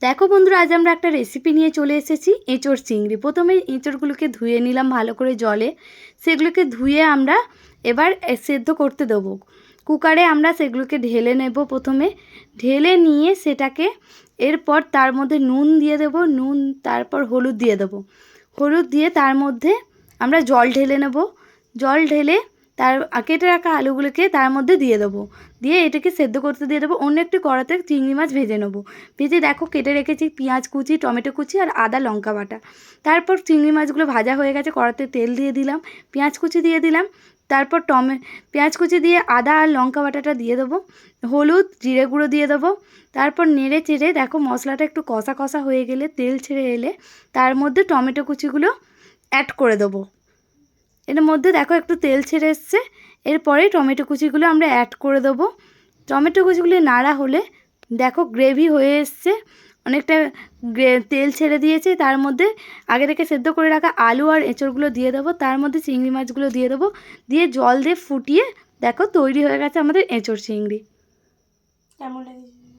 দেখো বন্ধুরা, আজ আমরা একটা রেসিপি নিয়ে চলে এসেছি এঁচোড় চিংড়ি। প্রথমে এঁচোড়গুলোকে ধুয়ে নিলাম ভালো করে জলে। সেগুলোকে ধুয়ে আমরা এবার সেদ্ধ করতে দেবো। কুকারে আমরা সেগুলোকে ঢেলে নেব। প্রথমে ঢেলে নিয়ে সেটাকে এরপর তার মধ্যে নুন দিয়ে দেবো, তারপর হলুদ দিয়ে দেবো। হলুদ দিয়ে তার মধ্যে আমরা জল ঢেলে নেব। জল ঢেলে তার কেটে রাখা আলুগুলোকে তার মধ্যে দিয়ে দেবো। দিয়ে এটাকে সেদ্ধ করতে দিয়ে দেবো। অন্য একটি কড়াতে চিংড়ি মাছ ভেজে নেবো। ভেজে দেখো কেটে রেখেছি পেঁয়াজ কুচি, টমেটো কুচি আর আদা লঙ্কা বাটা। তারপর চিংড়ি মাছগুলো ভাজা হয়ে গেছে, কড়াতে তেল দিয়ে দিলাম, পেঁয়াজ কুচি দিয়ে দিলাম। তারপর পেঁয়াজ কুচি দিয়ে আদা আর লঙ্কা বাটাটা দিয়ে দেবো, হলুদ জিরে গুঁড়ো দিয়ে দেবো। তারপর নেড়ে চেড়ে দেখো মশলাটা একটু কষা কষা হয়ে গেলে, তেল ছেড়ে এলে তার মধ্যে টমেটো কুচিগুলো অ্যাড করে দেবো। এর মধ্যে দেখো একটু তেল ছেড়ে এসছে, এরপরে টমেটো কুচিগুলো আমরা অ্যাড করে দেবো। টমেটো কুচিগুলি নাড়া হলে দেখো গ্রেভি হয়ে এসছে, অনেকটা তেল ছেড়ে দিয়েছে। তার মধ্যে আগে থেকে সেদ্ধ করে রাখা আলু আর এঁচড়গুলো দিয়ে দেবো, তার মধ্যে চিংড়ি মাছগুলো দিয়ে দেবো, দিয়ে জল দিয়ে ফুটিয়ে দেখো তৈরি হয়ে গেছে আমাদের এঁচড় চিংড়ি। কেমন লেগেছে?